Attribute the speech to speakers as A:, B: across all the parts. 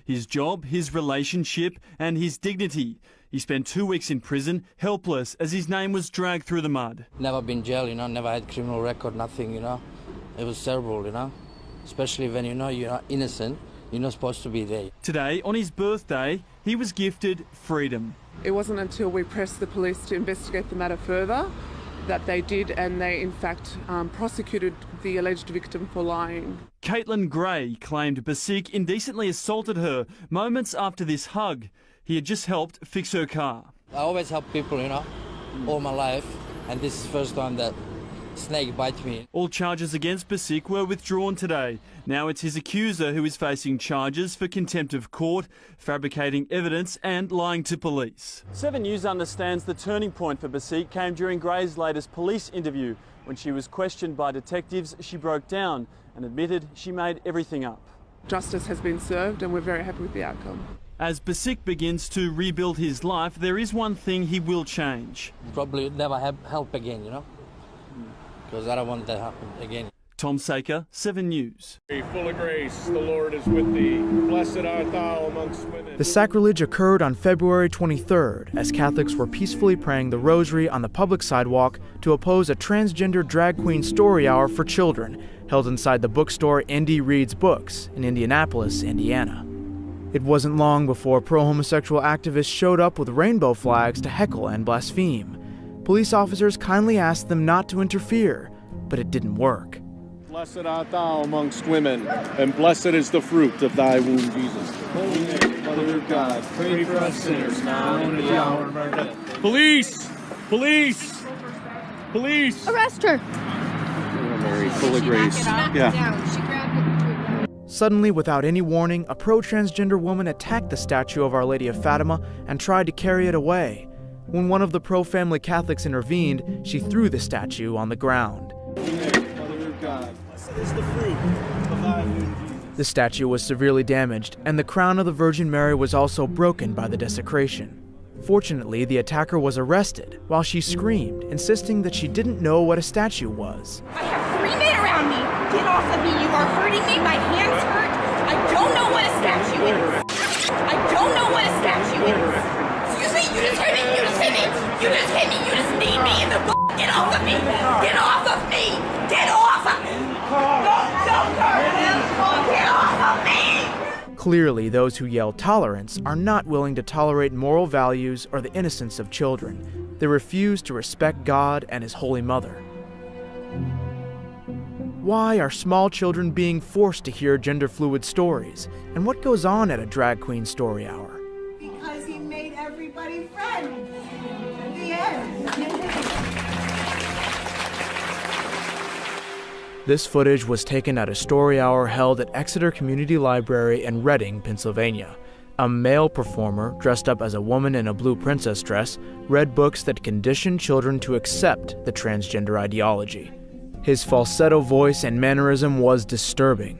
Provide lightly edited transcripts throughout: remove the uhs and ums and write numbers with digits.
A: his job, his relationship and his dignity. He spent 2 weeks in prison, helpless, as his name was dragged through the mud.
B: Never been jailed, never had criminal record, nothing, It was terrible, especially when, you're not innocent, you're not supposed to be there.
A: Today, on his birthday, he was gifted freedom.
C: It wasn't until we pressed the police to investigate the matter further that they did, and they in fact prosecuted the alleged victim for lying.
A: Caitlin Gray claimed Basik indecently assaulted her moments after this hug. He had just helped fix her car.
B: I always help people, all my life, and this is the first time that snake bites me.
A: All charges against Basik were withdrawn today. Now it's his accuser who is facing charges for contempt of court, fabricating evidence and lying to police. 7 News understands the turning point for Basik came during Gray's latest police interview. When she was questioned by detectives, she broke down and admitted she made everything up.
C: Justice has been served and we're very happy with the outcome.
A: As Basik begins to rebuild his life, there is one thing he will change.
B: Probably never have help again, because I don't want that to happen again.
A: Tom Saker, 7 News.
D: Full of grace, the Lord is with thee. Blessed art thou amongst women.
E: The sacrilege occurred on February 23rd as Catholics were peacefully praying the rosary on the public sidewalk to oppose a transgender drag queen story hour for children held inside the bookstore Indy Reads Books in Indianapolis, Indiana. It wasn't long before pro-homosexual activists showed up with rainbow flags to heckle and blaspheme. Police officers kindly asked them not to interfere, but it didn't work.
D: Blessed art thou amongst women, and blessed is the fruit of thy womb, Jesus. Holy Mary, Mother of God, pray for us sinners now and at the hour of our death. Police! Police! Police!
F: Arrest her!
D: Oh, Mary, full of grace.
E: Suddenly, without any warning, a pro-transgender woman attacked the statue of Our Lady of Fatima and tried to carry it away. When one of the pro-family Catholics intervened, she threw the statue on the ground. The statue was severely damaged, and the crown of the Virgin Mary was also broken by the desecration. Fortunately, the attacker was arrested while she screamed, insisting that she didn't know what a statue was.
F: I have 3 men around me! Get off of me! You are hurting me! My hands hurt! I don't know what a statue is! I don't know what a statue is! Excuse me! You just hit me! You just hit me! You just hit me! You just kneed me in the Get off of me! Get off of me! Get off of me! Don't get off of me!
E: Clearly, those who yell tolerance are not willing to tolerate moral values or the innocence of children. They refuse to respect God and His Holy Mother. Why are small children being forced to hear gender-fluid stories? And what goes on at a drag queen story hour?
G: Because he made everybody friends. At the end.
E: This footage was taken at a story hour held at Exeter Community Library in Reading, Pennsylvania. A male performer, dressed up as a woman in a blue princess dress, read books that condition children to accept the transgender ideology. His falsetto voice and mannerism was disturbing.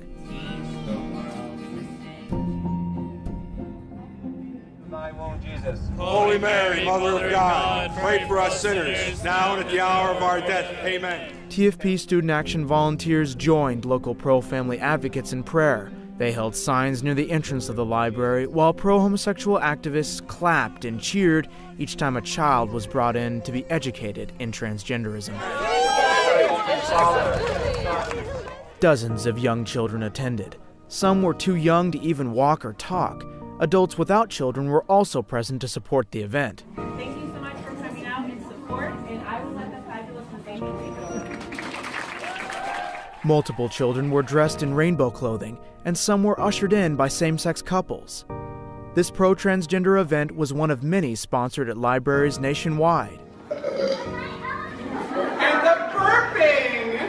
D: Holy Mary, Mother of God, pray for us sinners, now and at the hour of our death. Amen.
E: TFP Student Action volunteers joined local pro-family advocates in prayer. They held signs near the entrance of the library, while pro-homosexual activists clapped and cheered each time a child was brought in to be educated in transgenderism. Dozens of young children attended. Some were too young to even walk or talk. Adults without children were also present to support the event.
H: Thank you so much for coming out in support, and I will let the fabulous Nathaniel take it over.
E: Multiple children were dressed in rainbow clothing, and some were ushered in by same-sex couples. This pro-transgender event was one of many sponsored at libraries nationwide.
G: And the burping!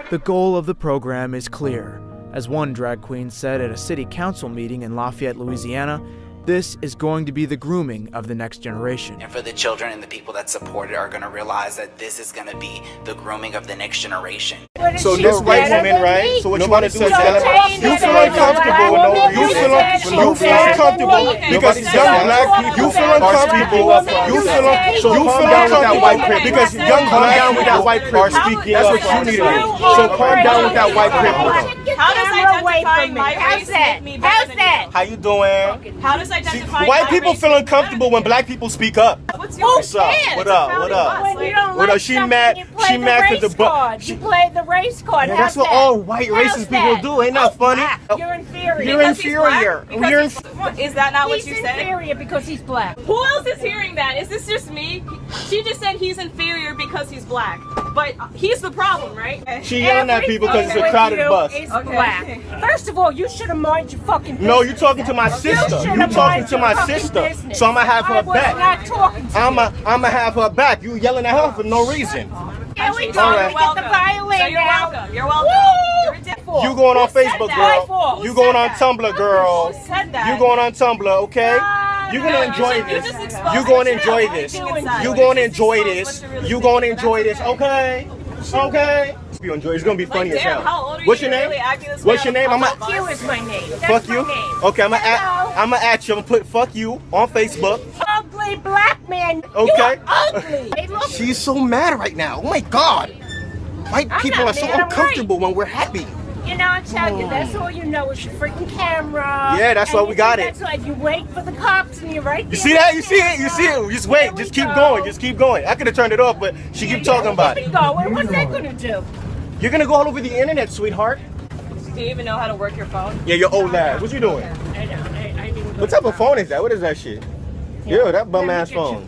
E: The goal of the program is clear. As one drag queen said at a city council meeting in Lafayette, Louisiana, this is going to be the grooming of the next generation.
I: And for the children and the people that support it are going to realize that this is going to be the grooming of the next generation.
D: So this white woman, right? So what you want to do is you feel uncomfortable. You feel uncomfortable because young black people. You feel uncomfortable. You feel uncomfortable because young black people are speaking. That's what you need to do. So calm down with that white privilege.
H: How does identifying my race make me better than you?
D: How you doing?
H: How does
D: See,
H: identifying
D: white
H: my
D: people
H: race
D: feel
H: make
D: uncomfortable when black people speak up.
H: What's yours?
D: What's up? What up? What up?
J: When you don't
D: What
J: like
D: up? She
J: something,
D: mad.
J: you play
D: She
J: the
D: mad
J: race
D: because the
J: card. You play the race card.
D: Yeah,
J: How's
D: that's what
J: that?
D: all white
J: How's
D: racist people
J: that?
D: do. Ain't that funny?
J: You're inferior.
D: You're
H: Because he's black?
D: inferior.
H: Because
D: You're
H: he's- Is that not what
J: He's
H: you said?
J: inferior because he's black.
H: Who else is hearing that? Is this just me? She just said he's inferior because he's black. But he's the problem, right?
D: She yelling at people because it's a
J: Everything
D: crowded
J: with
D: bus.
J: you is
H: Okay.
J: black. First of all, you should have minded your fucking business.
D: No, you talking to my sister.
J: should
D: You
J: have
D: talking
J: minded
D: to
J: your
D: my
J: fucking
D: sister.
J: business.
D: So I'ma have her
J: I was
D: back.
J: not talking to you.
D: I'ma have her back. You yelling at her for no reason.
J: Here we go.
D: All
J: Let
D: right.
J: me get the violin
H: So you're
J: out.
H: welcome. You're welcome.
J: Woo!
H: You're ridiculous.
D: You going on
J: Who said
D: Facebook,
J: that?
D: girl.
H: Who
D: You
H: said
D: going on
H: that?
D: Tumblr, girl.
H: Who said that?
D: You going on Tumblr, okay? You're gonna enjoy
H: You
D: this.
H: just exposed
D: You gonna
H: what
D: enjoy
H: you're
D: this.
H: doing inside.
D: You
H: You
D: gonna
H: just
D: enjoy
H: exposed
D: this.
H: what you're really
D: You gonna
H: thinking,
D: enjoy
H: that's
D: this, okay? Okay? You enjoy. It's gonna be funny as
H: damn,
D: hell.
H: how old are
D: What's
H: you?
D: your
H: You're
D: name?
H: really acting this
D: What's
H: way
D: your name?
H: on
D: I'm
H: the
J: Fuck you is my name. That's
D: fuck
J: my
D: you.
J: name.
D: Okay, I'm
J: Hello.
D: gonna at you. I'm gonna put fuck you on Facebook.
J: Ugly black man.
D: Okay.
J: You are ugly. Hey, look.
D: She's so mad right now. Oh my god. White
J: I'm
D: people
J: not
D: are so
J: mad, I'm
D: uncomfortable when we're happy.
J: You know, I tell you, that's all you know is your freaking camera.
D: Yeah, that's why
J: And
D: we
J: you
D: got
J: think
D: it.
J: That's why you wait for the cops and you're right there.
D: You see that? You see it? You see it? Just wait. Just keep going. Just keep going. I could have turned it off, but she keep talking about
J: Keep
D: it.
J: going. What's that gonna do?
D: You're gonna go all over the internet, sweetheart.
H: Do you even know how to work your phone?
D: Yeah, your old lad. What you doing?
J: I know. I didn't go
D: What type of phone is that? What is that shit? Yeah, that bum ass phone.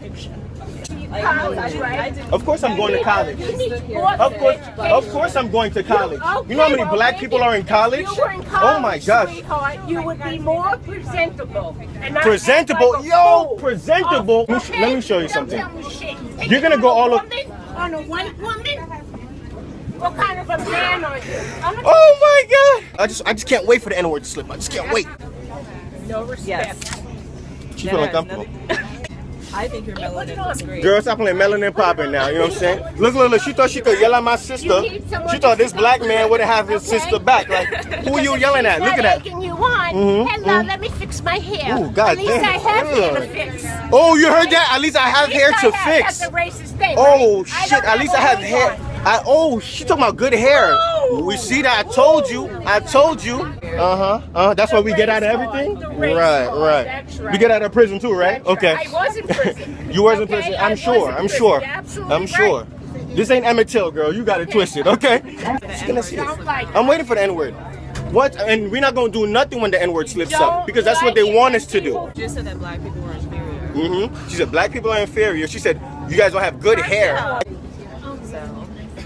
J: College, right?
D: Of course I'm going to college.
J: You need
D: Of course I'm going to college. You know how many black people are in college?
J: If you were in college,
D: Oh my gosh.
J: sweetheart, you would be more presentable. And not
D: Presentable?
J: act like a
D: Yo,
J: fool.
D: presentable.
J: Okay?
D: Let me show you
J: Don't
D: something.
J: tell me shit.
D: You're gonna go all over.
J: On a white woman? What kind of a man are you? I'm not
D: Oh my god! I just can't wait for the N-word to slip. I just can't wait.
J: no respect.
H: Yes.
D: She feel uncomfortable.
H: I think your melanin looks great.
D: Girl, stop playing melanin popping now, you know what I'm saying? Look, she thought she could yell at my sister. She thought this black man wouldn't have his sister back. Like, who are you yelling at? Look at that.
J: Egging you on. Hello, let me fix my hair.
D: Ooh, God
J: At least
D: damn.
J: I have hair to
D: Ugh.
J: fix.
D: Oh, you heard that? At least I have hair to fix.
J: That's a racist thing.
D: Oh,
J: right?
D: shit, at least I have hair. She talking about good hair. We see that. I told you. That's what we get out of everything? Right.
J: That's
D: We get out of prison too, right? Okay.
J: I was in prison.
D: You was in
J: Okay,
D: prison.
J: I
D: I'm
J: was
D: sure.
J: in
D: I'm
J: prison.
D: sure.
J: You're absolutely
D: I'm sure. This ain't Emmett Till, girl. You got it twisted, okay? She's gonna see it.
J: Don't like it.
D: I'm waiting for the N-word. What? And we're not gonna do nothing when the N-word slips up
J: Don't
D: because that's what
J: like
D: they
J: it
D: want
J: when
D: us to do.
J: people-
H: Just said that black people were inferior.
D: She said black people are inferior. She said you guys don't have good hair.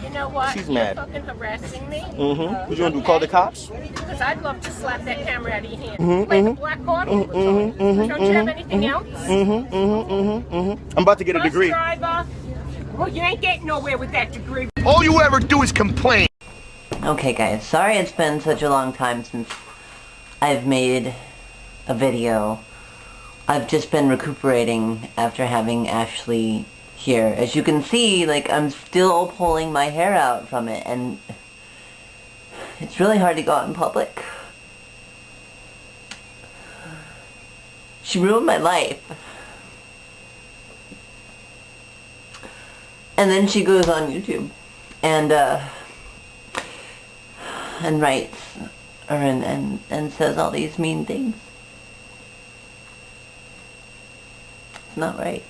J: You know what?
D: She's
J: You're
D: mad.
J: fucking harassing me.
D: What you gonna do? Call the cops?
J: Because I'd love to slap that camera out of your hand. Play the black card all the time. Don't you have anything else?
D: I'm about to get a
J: Bus
D: degree.
J: driver? Well, you ain't getting nowhere with that degree.
D: All you ever do is complain.
K: Okay guys, sorry it's been such a long time since I've made a video. I've just been recuperating after having Ashley here. As you can see, like, I'm still pulling my hair out from it, and it's really hard to go out in public. She ruined my life. And then she goes on YouTube and writes and says all these mean things. It's not right.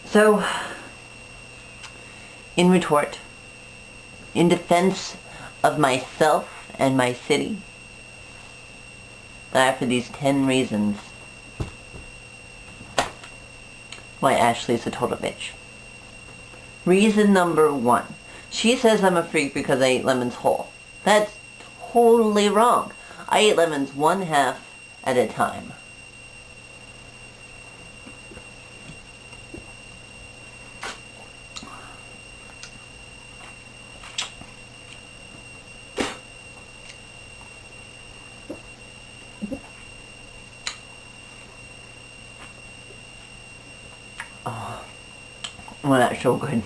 K: So, in retort, in defense of myself and my city, I offer these 10 reasons why Ashley's a total bitch. Reason number 1. She says I'm a freak because I eat lemons whole. That's totally wrong. I eat lemons 1/2 at a time. Well, that's so good.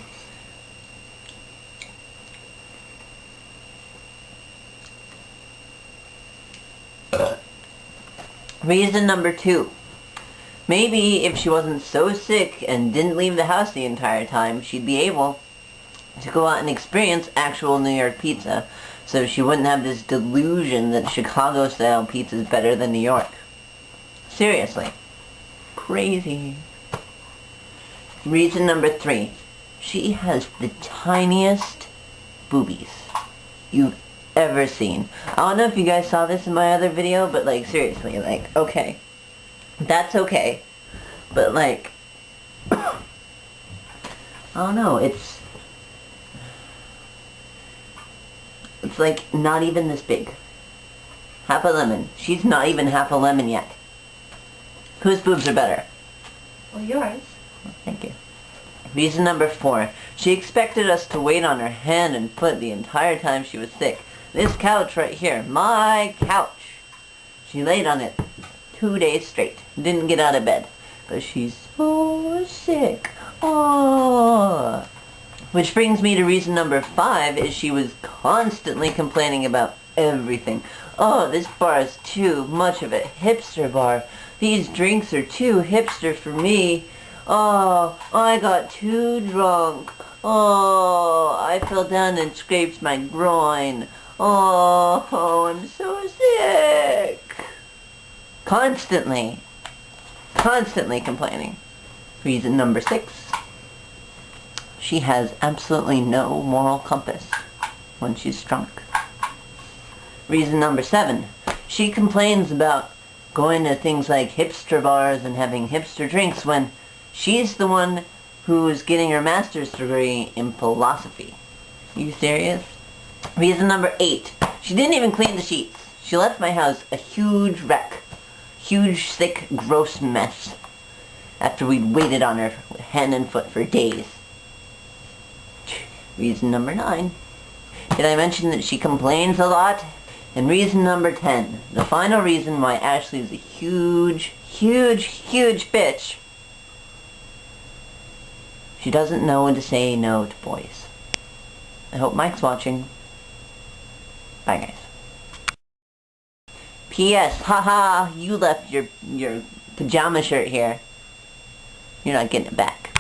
K: Reason number 2. Maybe if she wasn't so sick and didn't leave the house the entire time, she'd be able to go out and experience actual New York pizza. so she wouldn't have this delusion that Chicago-style pizza is better than New York. Seriously. Crazy. Reason number 3. She has the tiniest boobies you've ever seen. I don't know if you guys saw this in my other video, but like seriously, like, okay. That's okay. But like, I don't know, it's like not even this big. Half a lemon. She's not even half a lemon yet. Whose boobs are better? Well, yours. Well, thank you. Reason number 4. She expected us to wait on her hand and foot the entire time she was sick. This couch right here. My couch. She laid on it 2 days straight. Didn't get out of bed. But she's so sick. Oh. Which brings me to reason number 5, is she was constantly complaining about everything. Oh, this bar is too much of a hipster bar. These drinks are too hipster for me. Oh, I got too drunk. Oh, I fell down and scraped my groin. Oh, I'm so sick. Constantly complaining. Reason number 6. She has absolutely no moral compass when she's drunk. Reason number 7. She complains about going to things like hipster bars and having hipster drinks when she's the one who's getting her master's degree in philosophy. You serious? Reason number 8. She didn't even clean the sheets. She left my house a huge wreck. Huge, thick, gross mess. After we'd waited on her hand and foot for days. Reason number 9. Did I mention that she complains a lot? And reason number 10. The final reason why Ashley is a huge, huge, huge bitch. She doesn't know when to say no to boys. I hope Mike's watching. Bye, guys. P.S. Haha, you left your pajama shirt here. You're not getting it back.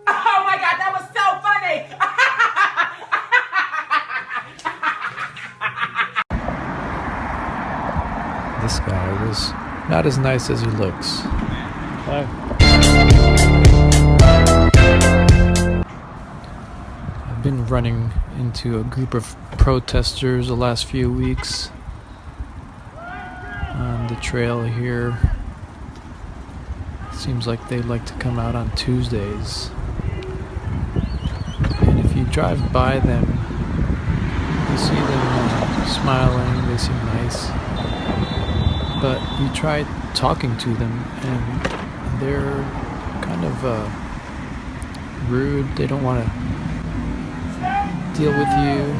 F: Oh my god, that was so funny!
L: This guy was not as nice as he looks.
A: Hi.
L: I've been running into a group of protesters the last few weeks on the trail here. Seems like they like to come out on Tuesdays. And if you drive by them, you see them smiling, they seem nice. But you try talking to them and they're kind of rude. They don't want to deal with you.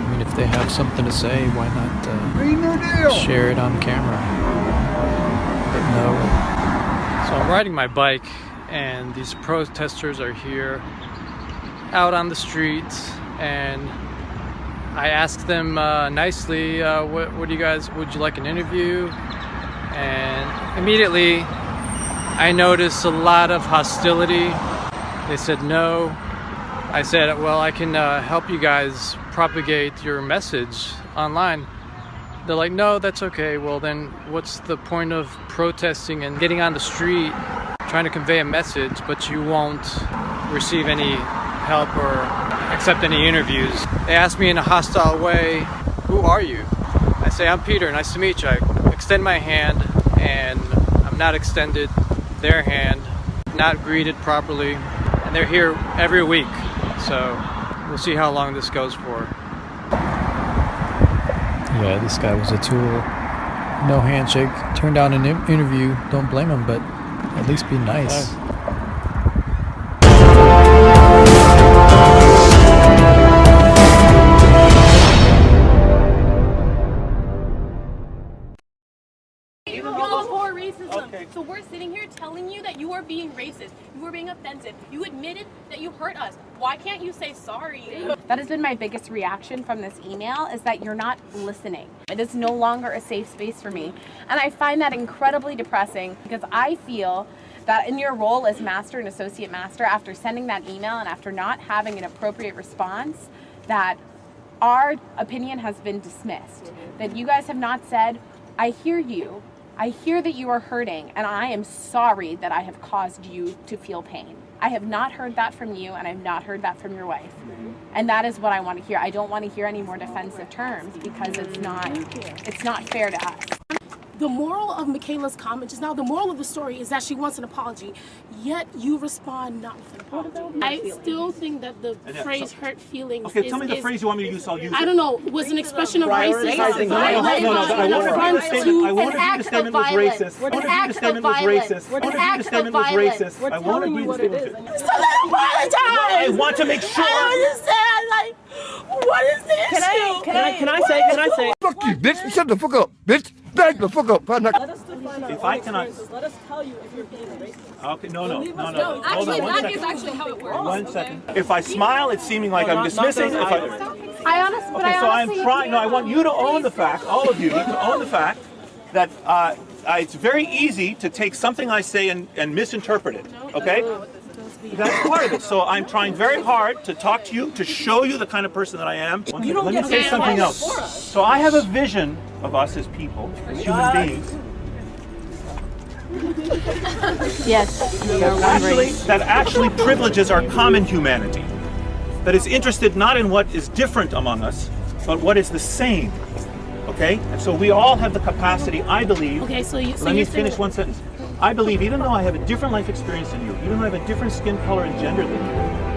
L: I mean, if they have something to say, why not share it on camera? But no.
M: So I'm riding my bike and these protesters are here out on the streets, and I asked them nicely, what do you guys, would you like an interview? And immediately I noticed a lot of hostility. They said no. I said, well, I can help you guys propagate your message online. They're like, no, that's okay. Well, then what's the point of protesting and getting on the street trying to convey a message, but you won't receive any help or accept any interviews? They asked me in a hostile way, who are you? I say, I'm Peter, nice to meet you. I extend my hand and I'm not extended their hand, not greeted properly, and they're here every week. So we'll see how long this goes for.
L: Yeah, this guy was a tool. No handshake. Turned down an interview. Don't blame him, but at least be nice.
H: So we're sitting here telling you that you are being racist, you are being offensive, you admitted that you hurt us. Why can't you say sorry?
N: That has been my biggest reaction from this email, is that you're not listening. It is no longer a safe space for me. And I find that incredibly depressing because I feel that in your role as master and associate master, after sending that email and after not having an appropriate response, that our opinion has been dismissed. That you guys have not said, I hear you, I hear that you are hurting, and I am sorry that I have caused you to feel pain. I have not heard that from you, and I have not heard that from your wife. And that is what I want to hear. I don't want to hear any more defensive terms because it's not fair to us.
J: The moral of Michaela's comment just now, the moral of the story is that she wants an apology, yet you respond not with an apology. I still think that the phrase hurt feelings
A: Okay, tell me the phrase you want me to use, I'll use it.
J: I don't know, was an expression of racism.
D: I want to agree the statement was racist. I want to agree the statement was racist. I want to agree the statement was racist. I want to agree the statement was racist.
J: So then apologize!
D: I want to make sure.
J: I understand, like, what is the issue?
O: Can I say?
D: Fuck you, bitch. Shut the fuck up, bitch. Back the fuck up.
O: Let us define our
A: If I cannot-
O: racist. Let us tell you if you're being racist.
A: Okay, no.
H: No, actually, that is actually how it works.
A: One second.
D: If I smile, it's seeming like I'm dismissing. If I...
A: Okay, so I'm trying. No, I want you to own the fact, all of you, to own the fact that it's very easy to take something I say and misinterpret it. Okay? That's part of it. So I'm trying very hard to talk to you, to show you the kind of person that I am. Let me say something else. So I have a vision of us as people, as human beings.
N: Yes, we are one race.
A: That actually privileges our common humanity. That is interested not in what is different among us, but what is the same. Okay? And so we all have the capacity, I believe.
J: Okay, so
A: let me finish one sentence. I believe, even though I have a different life experience than you, even though I have a different skin color and gender than you,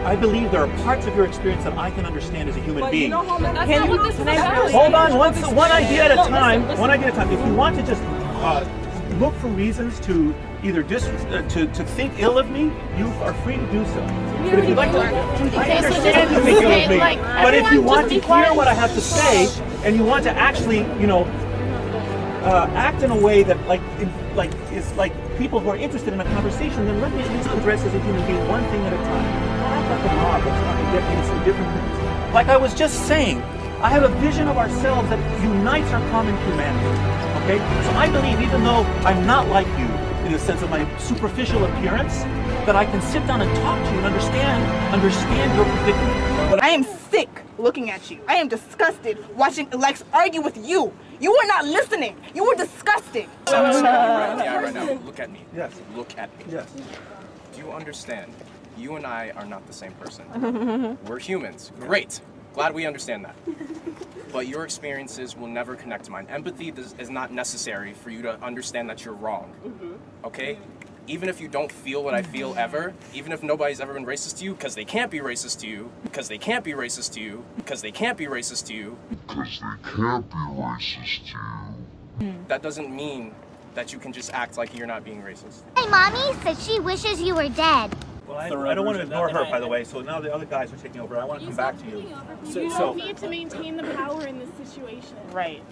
A: I believe there are parts of your experience that I can understand as a human being.
H: That's not what this is about.
A: Hold on, one idea at a time. One idea at a time. If you want to just look for reasons to either to think ill of me, you are free to do so. But if you'd like to, I understand you think ill of me. But if you want to hear what I have to say, and you want to actually, act in a way that is like people who are interested in a conversation, then let me at least address as a human being one thing at a time. Not act like a mob that's trying to get into some different things. Like I was just saying, I have a vision of ourselves that unites our common humanity. Okay? So I believe, even though I'm not like you in the sense of my superficial appearance, that I can sit down and talk to you and understand your predicament.
P: I am sick looking at you. I am disgusted watching Alex argue with you. You were not listening. You were disgusting.
Q: Right now. Look at me.
A: Yes.
Q: Look at me.
A: Yes.
Q: Do you understand? You and I are not the same person. We're humans. Great. Glad we understand that. But your experiences will never connect to mine. Empathy is not necessary for you to understand that you're wrong. Okay? Even if you don't feel what I feel ever, even if nobody's ever been racist to you, because they can't be racist to you, because they can't be racist to you, because they can't be racist to you, because they can't be racist to you, that doesn't mean that you can just act like you're not being racist.
R: My mommy says she wishes you were dead.
A: Well, I don't want to ignore her, by the way, so now the other guys are taking over. I want to come back to you.
H: You don't need to maintain the power in this situation.
P: Right.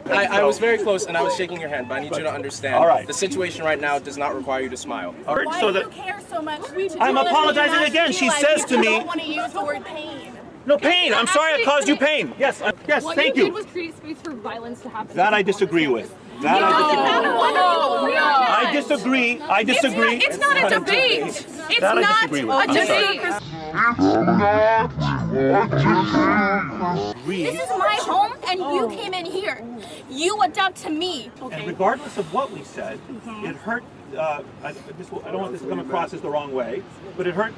Q: I was very close and I was shaking your hand, but I need you to understand the situation right now does not require you to smile.
H: Why do you care so much?
A: I'm apologizing again. She says to me,
H: I don't want to use the word pain.
A: No, pain. I'm sorry I caused you pain. Yes, yes, thank you.
H: What you did was create space for violence to happen.
A: That I disagree with. That I disagree. I disagree.
H: It's not a debate. It's
A: that
H: not
A: I disagree with.
H: This is my home, and you came in here. You adapt to me.
A: And regardless of what we said, it hurt. I don't want this to come across as the wrong way, but it hurt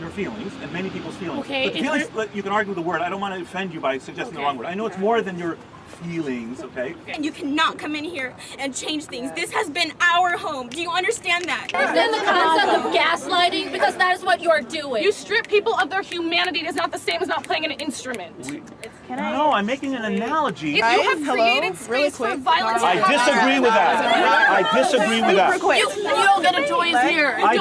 A: your feelings and many people's feelings.
J: Okay,
A: but feelings, you can argue the word. I don't want to offend you by suggesting the wrong word. I know it's more than your feelings, okay?
F: And you cannot come in here and change things. This has been our home. Do you understand that?
H: Understand the concept of gaslighting, because that is what you are doing. You strip people of their humanity. It is not the same as not playing an instrument.
A: No, I'm making an analogy.
H: If you have created space for violence,
A: I disagree with that. I disagree with that.
H: You don't get a choice here.
A: I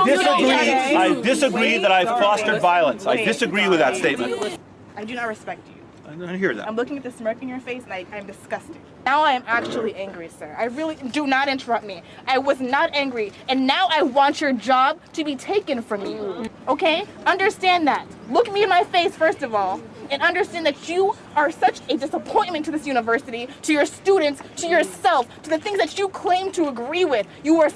A: disagree that I've fostered violence. I disagree with that statement.
P: I do not respect you.
A: I don't hear that.
P: I'm looking at the smirk in your face and I'm disgusted. Now I am actually angry, sir. I really do not interrupt me. I was not angry, and now I want your job to be taken from you. Okay? Understand that. Look me in my face, first of all, and understand that you are such a disappointment to this university, to your students, to yourself, to the things that you claim to agree with. You are...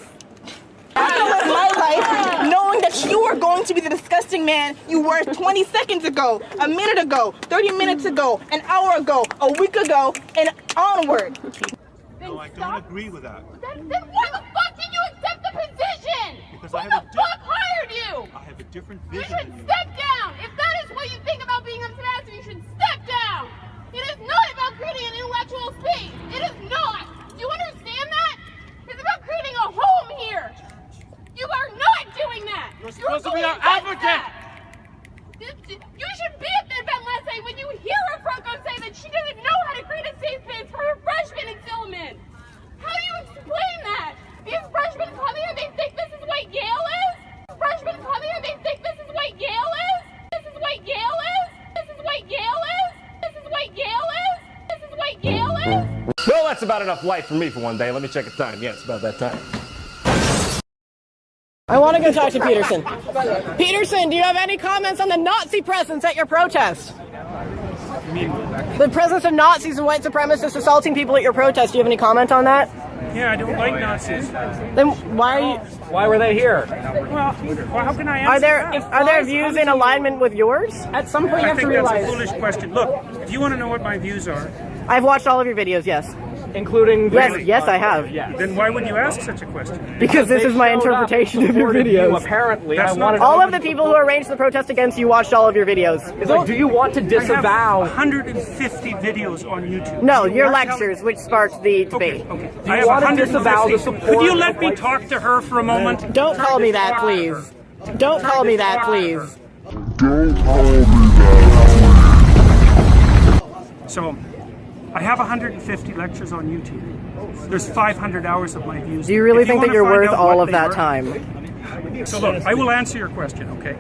P: have to live my life knowing that you are going to be the disgusting man you were 20 seconds ago, a minute ago, 30 minutes ago, an hour ago, a week ago, and onward.
D: No, I don't agree with that.
F: Then why the fuck did you accept the position?
D: Because
F: Who the fuck hired you?
D: I have a different
F: You
D: vision
F: should
D: than you.
F: step down. If that is what you think about being a master, you should step down. It is not about creating an intellectual space. It is not. Do you understand that? It's about creating a home here. You are not doing that. You're
A: supposed to be our advocate.
F: You should be at the event, Leslie, when you hear a Franco say that she doesn't know how to create a safe space for her freshmen in Silliman. How do you explain that? These freshmen come here, they think this is what Yale is? Freshmen come here, they think this is what Yale is? This is what Yale is? This is what Yale is? This is what Yale is? This is what Yale is?
S: Well, that's about enough light for me for one day. Let me check the time. Yeah, it's about that time.
O: I want to go talk to Peterson. Peterson, do you have any comments on the Nazi presence at your protest? The presence of Nazis and white supremacists assaulting people at your protest. Do you have any comment on that?
T: Yeah, I don't like Nazis.
O: Then why are you?
T: Why were they here? Well, how can I answer that?
O: Are there views in alignment with yours?
T: At some point, you have to realize. I think that's a foolish question. Look, if you want to know what my views are,
O: I've watched all of your videos. Yes.
T: including.
O: Yes, I have.
T: Then why would you ask such a question?
O: Because this is my interpretation of your videos.
T: Apparently,
O: all of the people who arranged the protest against you watched all of your videos.
T: It's like, do you want to disavow? I have 150 videos on YouTube.
O: No, your lectures, which sparked the debate.
T: Okay. I have 150. Could you let me talk to her for a moment?
O: Don't call me that, please. Don't call me that, please.
D: Don't call me that.
T: So, I have 150 lectures on YouTube. There's 500 hours of my views.
O: Do you really think that you're worth all of that time?
T: So look, I will answer your question, okay?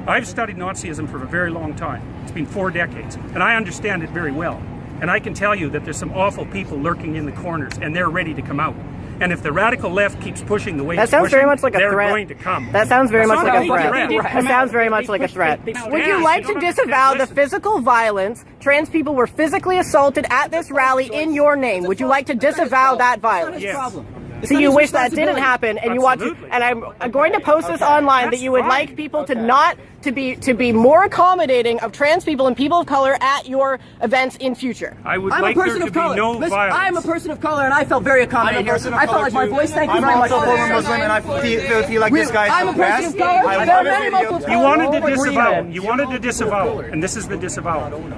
T: I've studied Nazism for a very long time. It's been 4 decades, and I understand it very well. And I can tell you that there's some awful people lurking in the corners, and they're ready to come out. And if the radical left keeps pushing the way
O: that sounds very much like a
T: they're
O: threat.
T: Going to come.
O: That sounds very much like a threat. That sounds very much like a threat. Would you like to disavow the physical violence? Trans people were physically assaulted at this rally in your name. Would you like to disavow that violence?
T: Yes.
O: So you wish that didn't happen, and you want to, and I'm going to post this online that you would like people to not to be more accommodating of trans people and people of color at your events in future.
T: I would like there to be no violence.
O: I'm a person of color, and I felt very accommodating here. I felt like my voice. Thank you very much.
D: I'm also a former Muslim, and I feel like this guy is
O: I'm a person of color. There are many Muslims.
T: You wanted to disavow. You wanted to disavow, and this is the disavowal.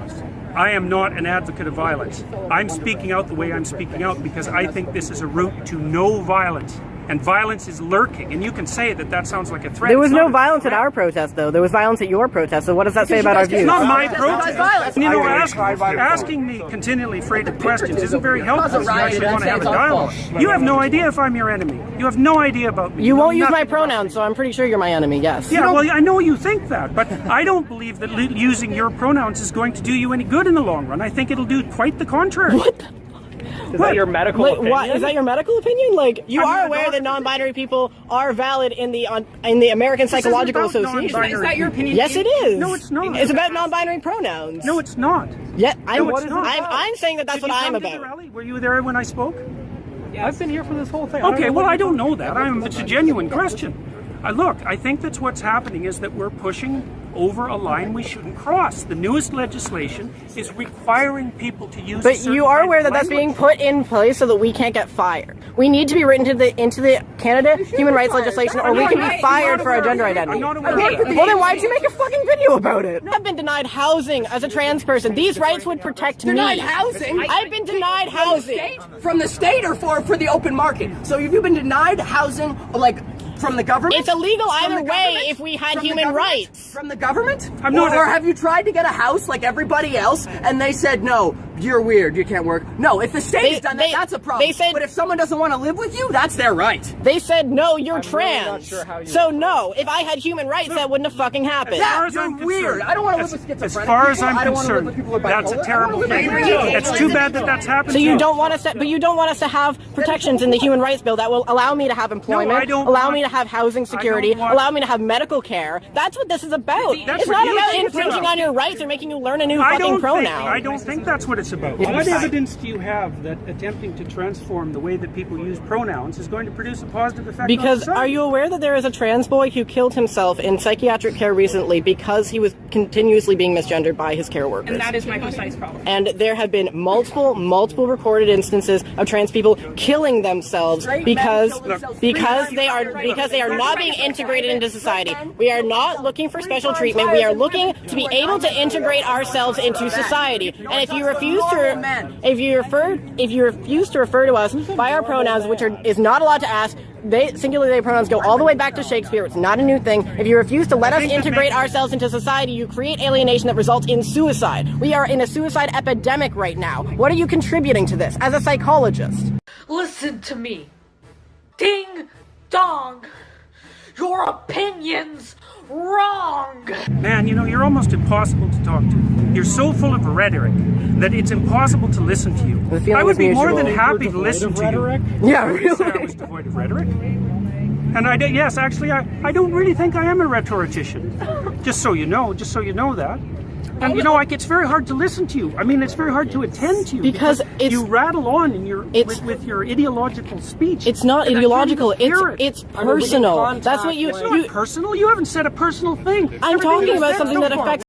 T: I am not an advocate of violence. I'm speaking out the way I'm speaking out because I think this is a route to no violence. And violence is lurking. And you can say that that sounds like a threat.
O: There was no violence at our protest, though. There was violence at your protest. So what does that say about our views?
T: It's not my protest. You know, asking me continually freighted questions isn't very helpful if you actually want to have a dialogue. You have no idea if I'm your enemy. You have no idea about me.
O: You won't use my pronouns, so I'm pretty sure you're my enemy, yes.
T: Yeah, well, I know you think that, but I don't believe that using your pronouns is going to do you any good in the long run. I think it'll do quite the contrary.
O: What?
T: Is that your medical opinion?
O: What, is that your medical opinion? Like, you are aware that non-binary people are valid in the American Psychological Association.
T: Is that your opinion?
O: Yes, it is.
T: No, it's not.
O: It's about non-binary pronouns.
T: No, it's not.
O: Yeah, I'm saying that that's
T: Did
O: what
T: you
O: I'm
T: come to
O: about.
T: the rally? Were you there when I spoke?
O: I've been here for this whole thing.
T: Okay, well, I don't know that. It's a genuine question. Look, I think that's what's happening is that we're pushing over a line we shouldn't cross. The newest legislation is requiring people to use.
O: But you are aware that that's being put in place so that we can't get fired. We need to be written into the Canada human rights legislation, or we can be fired for our gender identity. Well, then why'd you make a fucking video about it? I've been denied housing as a trans person. These rights would protect me.
U: Denied housing?
O: I've been denied housing.
U: From the state or for the open market? So have you been denied housing, like, from the government?
O: It's illegal either way if we had human rights.
U: From the government? Or have you tried to get a house like everybody else and they said, no, you're weird, you can't work? No, if the state has done that, that's a problem. But if someone doesn't want to live with you, that's their right.
O: They said, no, you're trans. Really so no, if I had human rights, that wouldn't have fucking happened.
U: Yeah, you're weird. I don't want to live with schizophrenic
T: people. As far as I'm concerned, that's a terrible thing. It's too bad that that's happened.
O: So you don't want us to, but you don't want us to have protections in the human rights bill that will allow me to have employment, allow me to have housing security, allow me to have medical care. That's what this is about. It's not about infringing on your rights or making you learn a new fucking pronoun.
T: I don't think that's what it's this about? What evidence do you have that attempting to transform the way that people use pronouns is going to produce a positive effect on
O: Because
T: society?
O: are you aware that there is a trans boy who killed himself in psychiatric care recently because he was continuously being misgendered by his care workers?
P: And that is my precise problem.
O: And there have been multiple recorded instances of trans people killing themselves because they are not being integrated into society. We are not looking for special treatment. We are looking to be able to integrate ourselves into society. And if you refuse to refer to us by our pronouns, which is not allowed to ask, singular they pronouns go all the way back to Shakespeare. It's not a new thing. If you refuse to let us integrate ourselves into society, you create alienation that results in suicide. We are in a suicide epidemic right now. What are you contributing to this as a psychologist?
C: Listen to me. Ding dong. Your opinion's wrong.
T: Man, you know, you're almost impossible to talk to. You're so full of rhetoric that it's impossible to listen to you. I would be more than happy to listen to you.
O: Yeah, really?
T: I was devoid of rhetoric. And I don't really think I am a rhetorician. Just so you know that. And you know, it's very hard to listen to you. I mean, it's very hard to attend to you
O: because
T: you rattle on in with your ideological speech.
O: It's not ideological. It's personal. That's what
T: It's not personal. You haven't said a personal thing.
O: I'm talking about something that affects